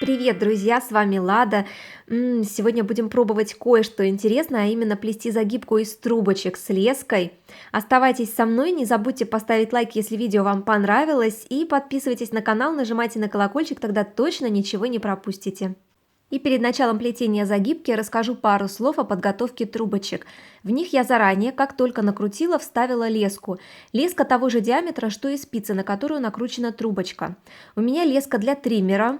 Привет, друзья, с вами Лада. Сегодня будем пробовать кое-что интересное, а именно плести загибку из трубочек с леской. Оставайтесь со мной, не забудьте поставить лайк, если видео вам понравилось, и подписывайтесь на канал, нажимайте на колокольчик, тогда точно ничего не пропустите. И перед началом плетения загибки расскажу пару слов о подготовке трубочек. В них я заранее, как только накрутила, вставила леску. Леска того же диаметра, что и спица, на которую накручена трубочка. У меня леска для триммера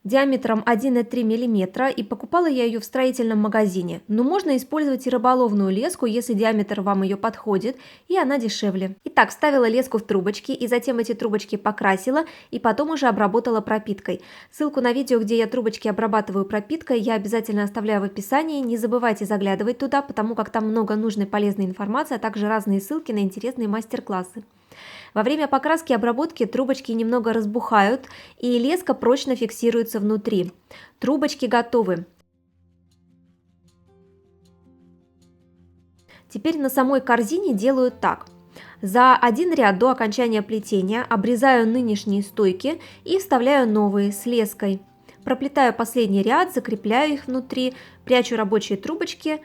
диаметром 1,3 мм, и покупала я ее в строительном магазине. Но можно использовать и рыболовную леску, если диаметр вам ее подходит, и она дешевле. Итак, вставила леску в трубочки, и затем эти трубочки покрасила, и потом уже обработала пропиткой. Ссылку на видео, где я трубочки обрабатываю пропиткой, я обязательно оставляю в описании. Не забывайте заглядывать туда, потому как там много нужной полезной информации, а также разные ссылки на интересные мастер-классы. Во время покраски и обработки трубочки немного разбухают, и леска прочно фиксируется внутри. Трубочки готовы. Теперь на самой корзине делаю так. За один ряд до окончания плетения обрезаю нынешние стойки и вставляю новые с леской. Проплетаю последний ряд, закрепляю их внутри, прячу рабочие трубочки,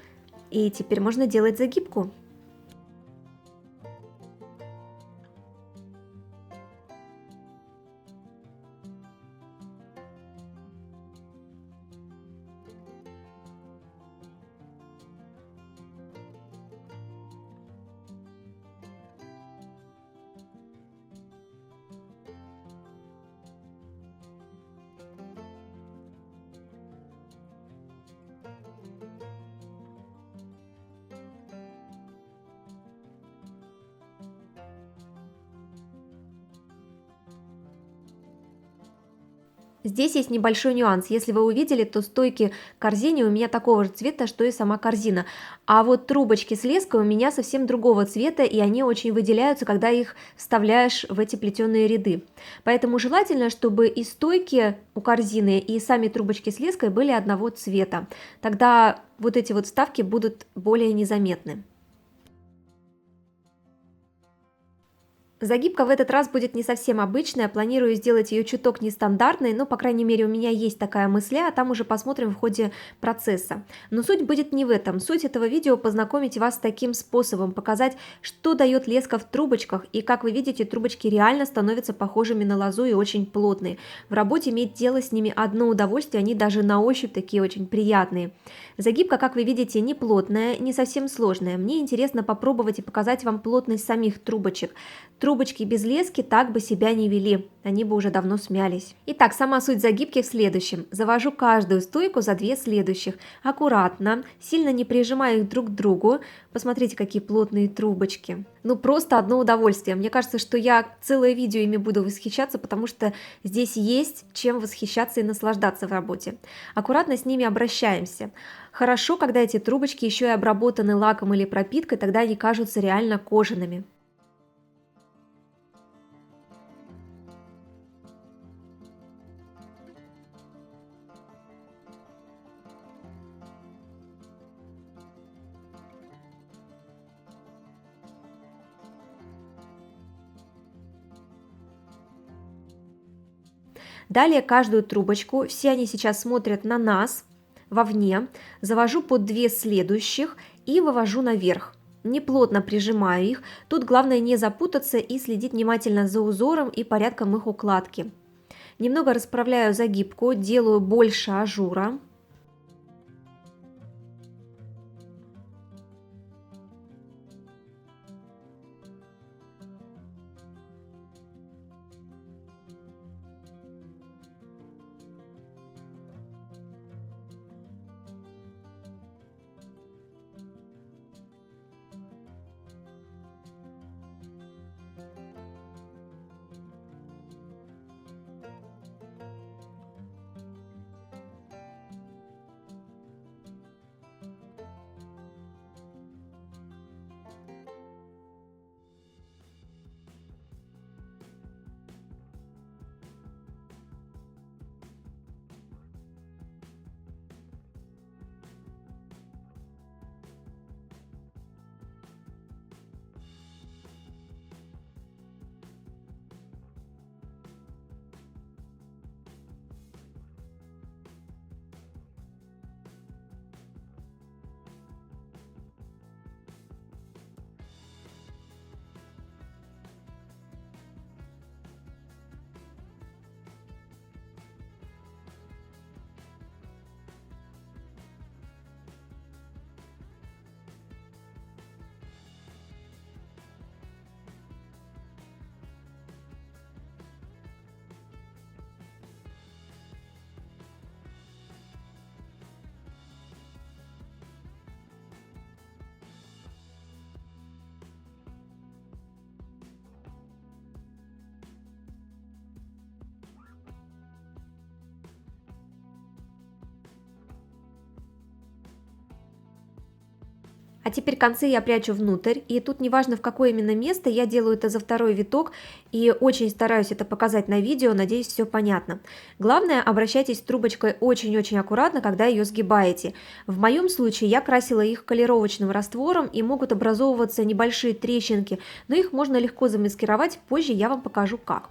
и теперь можно делать загибку. Здесь есть небольшой нюанс. Если вы увидели, то стойки к корзине у меня такого же цвета, что и сама корзина. А вот трубочки с леской у меня совсем другого цвета, и они очень выделяются, когда их вставляешь в эти плетеные ряды. Поэтому желательно, чтобы и стойки у корзины, и сами трубочки с леской были одного цвета. Тогда вот эти вот вставки будут более незаметны. Загибка в этот раз будет не совсем обычная, планирую сделать ее чуток нестандартной, но, по крайней мере, у меня есть такая мысль, а там уже посмотрим в ходе процесса. Но суть будет не в этом. Суть этого видео — познакомить вас с таким способом, показать, что дает леска в трубочках, и, как вы видите, трубочки реально становятся похожими на лозу и очень плотные. В работе иметь дело с ними одно удовольствие, они даже на ощупь такие очень приятные. Загибка, как вы видите, не плотная, не совсем сложная. Мне интересно попробовать и показать вам плотность самих трубочек. Трубочки без лески так бы себя не вели, они бы уже давно смялись. Итак, сама суть загибки в следующем. Завожу каждую стойку за две следующих. Аккуратно, сильно не прижимая их друг к другу. Посмотрите, какие плотные трубочки. Ну просто одно удовольствие. Мне кажется, что я целое видео ими буду восхищаться, потому что здесь есть чем восхищаться и наслаждаться в работе. Аккуратно с ними обращаемся. Хорошо, когда эти трубочки еще и обработаны лаком или пропиткой, тогда они кажутся реально кожаными. Далее каждую трубочку, все они сейчас смотрят на нас, вовне, завожу под две следующих и вывожу наверх. Неплотно прижимаю их, тут главное не запутаться и следить внимательно за узором и порядком их укладки. Немного расправляю загибку, делаю больше ажура. А теперь концы я прячу внутрь, и тут неважно в какое именно место, я делаю это за второй виток, и очень стараюсь это показать на видео, надеюсь, все понятно. Главное, обращайтесь с трубочкой очень-очень аккуратно, когда ее сгибаете. В моем случае я красила их колеровочным раствором, и могут образовываться небольшие трещинки, но их можно легко замаскировать, позже я вам покажу как.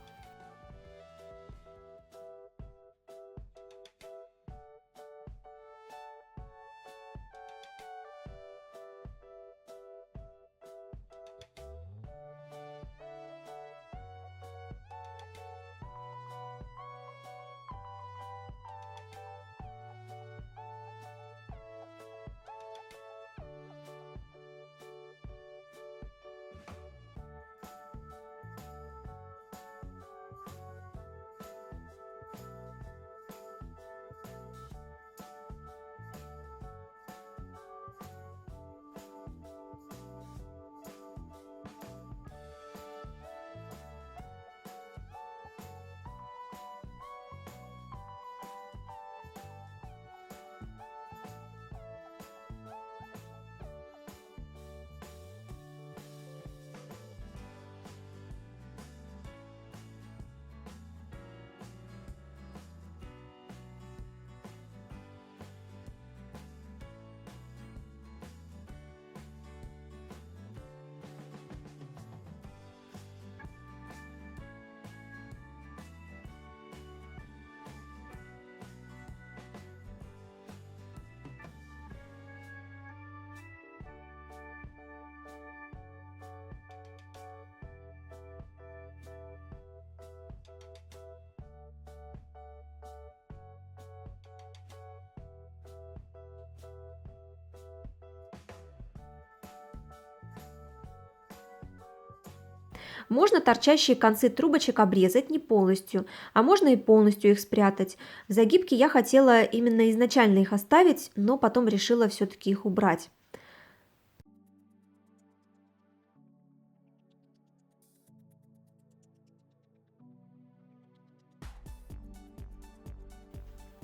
Можно торчащие концы трубочек обрезать не полностью, а можно и полностью их спрятать. В загибке я хотела именно изначально их оставить, но потом решила все-таки их убрать.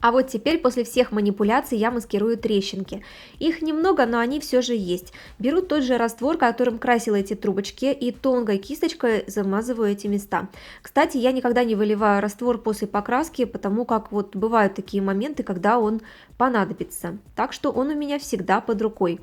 А вот теперь после всех манипуляций я маскирую трещинки. Их немного, но они все же есть. Беру тот же раствор, которым красила эти трубочки, и тонкой кисточкой замазываю эти места. Кстати, я никогда не выливаю раствор после покраски, потому как вот бывают такие моменты, когда он понадобится. Так что он у меня всегда под рукой.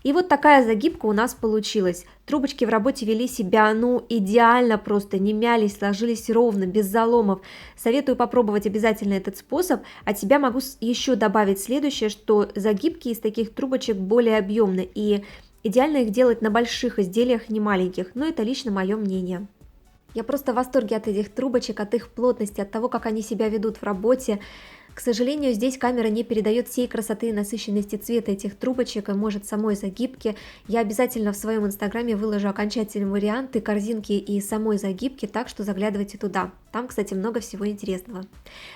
И вот такая загибка у нас получилась. Трубочки в работе вели себя, ну, идеально просто, не мялись, сложились ровно, без заломов. Советую попробовать обязательно этот способ. От себя могу еще добавить следующее, что загибки из таких трубочек более объемны, и идеально их делать на больших изделиях, не маленьких, но это лично мое мнение. Я просто в восторге от этих трубочек, от их плотности, от того, как они себя ведут в работе. К сожалению, здесь камера не передает всей красоты и насыщенности цвета этих трубочек и может самой загибки. Я обязательно в своем инстаграме выложу окончательные варианты корзинки и самой загибки, так что заглядывайте туда. Там, кстати, много всего интересного.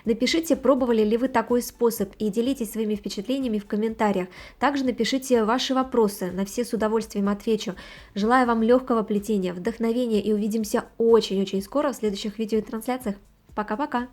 Напишите, пробовали ли вы такой способ, и делитесь своими впечатлениями в комментариях. Также напишите ваши вопросы, на все с удовольствием отвечу. Желаю вам легкого плетения, вдохновения, и увидимся очень-очень скоро в следующих видео и трансляциях. Пока-пока!